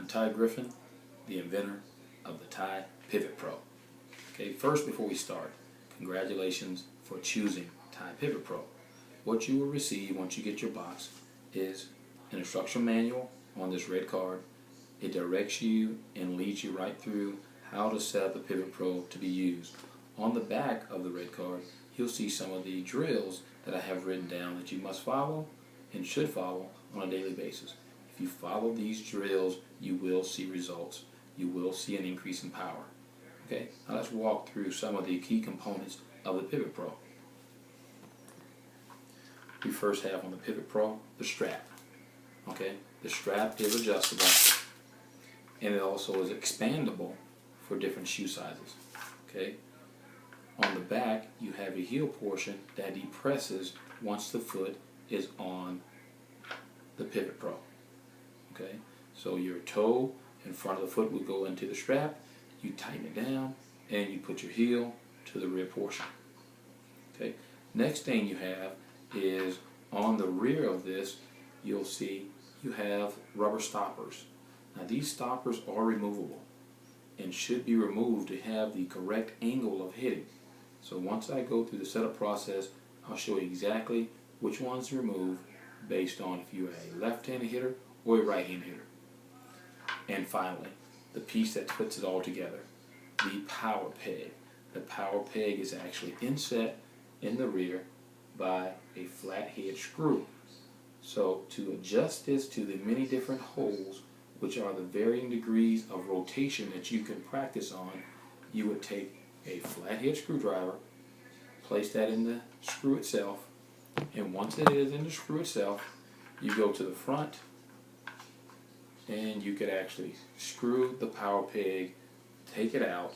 I'm Ty Griffin, the inventor of the Ty Pivot Pro. Okay, first before we start, congratulations for choosing Ty Pivot Pro. What you will receive once you get your box is an instruction manual on this red card. It directs you and leads you right through how to set up the Pivot Pro to be used. On the back of the red card, you'll see some of the drills that I have written down that you must follow and should follow on a daily basis. If you follow these drills, you will see results. You will see an increase in power. Okay, now let's walk through some of the key components of the Pivot Pro. We first have on the Pivot Pro the strap. Okay, the strap is adjustable and it also is expandable for different shoe sizes. Okay, on the back you have a heel portion that depresses once the foot is on the Pivot Pro. Okay, so your toe in front of the foot would go into the strap, you tighten it down, and you put your heel to the rear portion. Okay, next thing you have is on the rear of this, you'll see you have rubber stoppers. Now these stoppers are removable and should be removed to have the correct angle of hitting. So once I go through the setup process, I'll show you exactly which ones to remove based on if you're a left-handed hitter or a right-handed hitter. And finally, the piece that puts it all together, the power peg. The power peg is actually inset in the rear by a flathead screw. So to adjust this to the many different holes, which are the varying degrees of rotation that you can practice on, you would take a flathead screwdriver, place that in the screw itself, and once it is in the screw itself, you go to the front and you could actually screw the power peg, take it out,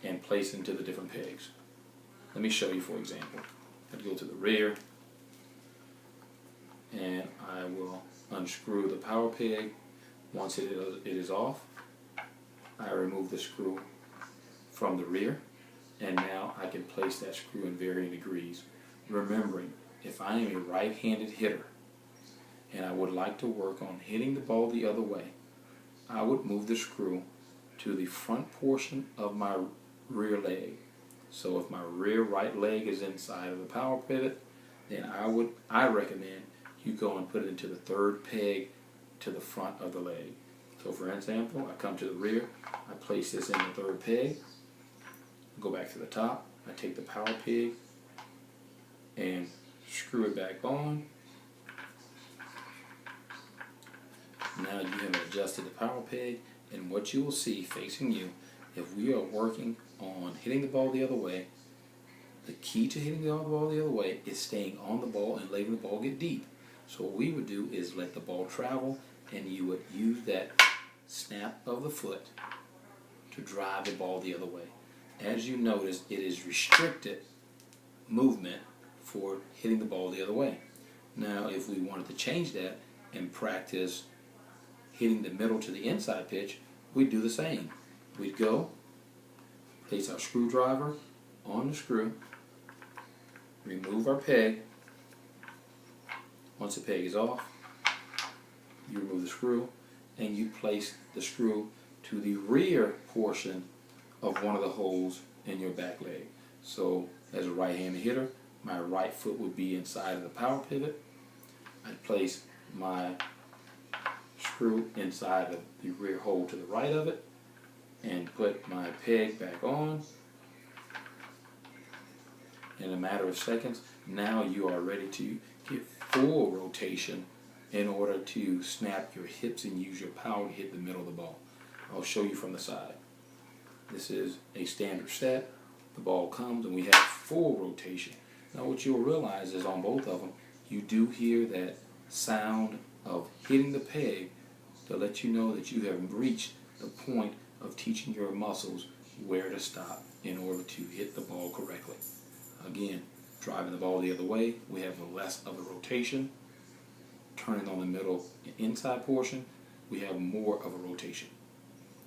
and place into the different pegs. Let me show you for example. I'd go to the rear and I will unscrew the power peg. Once it is off, I remove the screw from the rear, and now I can place that screw in varying degrees. Remembering, if I am a right-handed hitter and I would like to work on hitting the ball the other way, I would move the screw to the front portion of my rear leg. So if my rear right leg is inside of the power pivot, then I recommend you go and put it into the third peg to the front of the leg. So for example, I come to the rear, I place this in the third peg, go back to the top, I take the power peg and screw it back on. Now you have adjusted the power peg, and what you will see facing you, if we are working on hitting the ball the other way, the key to hitting the ball the other way is staying on the ball and letting the ball get deep. So what we would do is let the ball travel, and you would use that snap of the foot to drive the ball the other way. As you notice, it is restricted movement for hitting the ball the other way. Now if we wanted to change that and practice hitting the middle to the inside pitch, we'd do the same. We'd go, place our screwdriver on the screw, remove our peg. Once the peg is off, you remove the screw and you place the screw to the rear portion of one of the holes in your back leg. So as a right-handed hitter, my right foot would be inside of the power pivot. I'd place my screw inside of the rear hole to the right of it and put my peg back on. In a matter of seconds, now you are ready to get full rotation in order to snap your hips and use your power to hit the middle of the ball. I'll show you from the side. This is a standard set. The ball comes and we have full rotation. Now what you'll realize is on both of them, you do hear that sound of hitting the peg to let you know that you have reached the point of teaching your muscles where to stop in order to hit the ball correctly. Again, driving the ball the other way, we have less of a rotation. Turning on the middle inside portion, we have more of a rotation.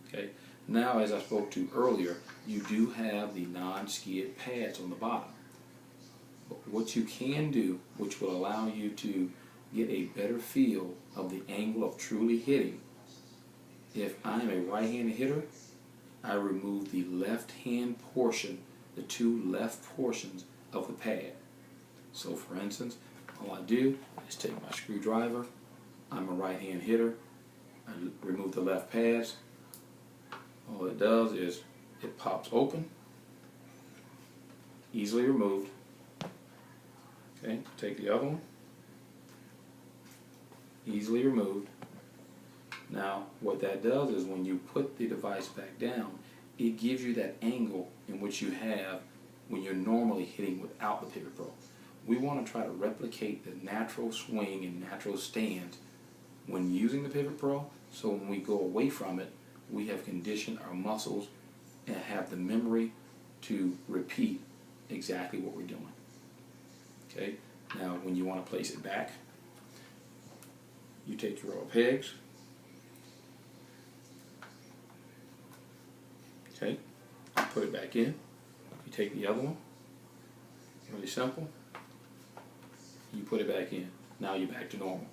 Okay. Now, as I spoke to earlier, you do have the non-skid pads on the bottom. But what you can do, which will allow you to get a better feel of the angle of truly hitting, If I'm a right-handed hitter, I remove the left-hand portion, the two left portions of the pad. So for instance, all I do is take my screwdriver. I'm a right-hand hitter. I remove the left pads. All it does is it pops open, easily removed. Okay, take the other one, easily removed. Now what that does is when you put the device back down, it gives you that angle in which you have when you're normally hitting without the Pivot Pro. We want to try to replicate the natural swing and natural stance when using the Pivot Pro, so when we go away from it, we have conditioned our muscles and have the memory to repeat exactly what we're doing. Okay, now when you want to place it back, you take your row of pegs. Okay, you put it back in. You take the other one, really simple. You put it back in. Now you're back to normal.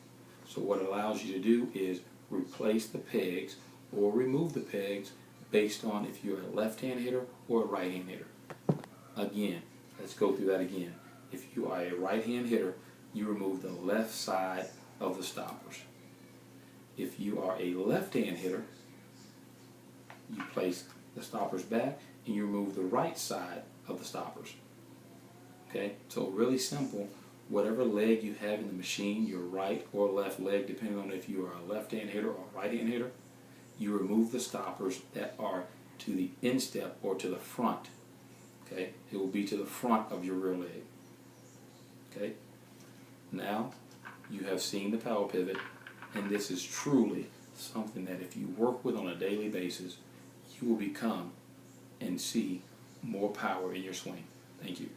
So what it allows you to do is replace the pegs or remove the pegs based on if you're a left-hand hitter or a right-hand hitter. Again, let's go through that again. If you are a right-hand hitter, you remove the left side of the stoppers. If you are a left-hand hitter, you place the stoppers back and you remove the right side of the stoppers. Okay, so really simple. Whatever leg you have in the machine, your right or left leg, depending on if you are a left-hand hitter or a right-hand hitter, you remove the stoppers that are to the instep or to the front. Okay, it will be to the front of your rear leg. Okay, now you have seen the power pivot, and this is truly something that if you work with on a daily basis, you will become and see more power in your swing. Thank you.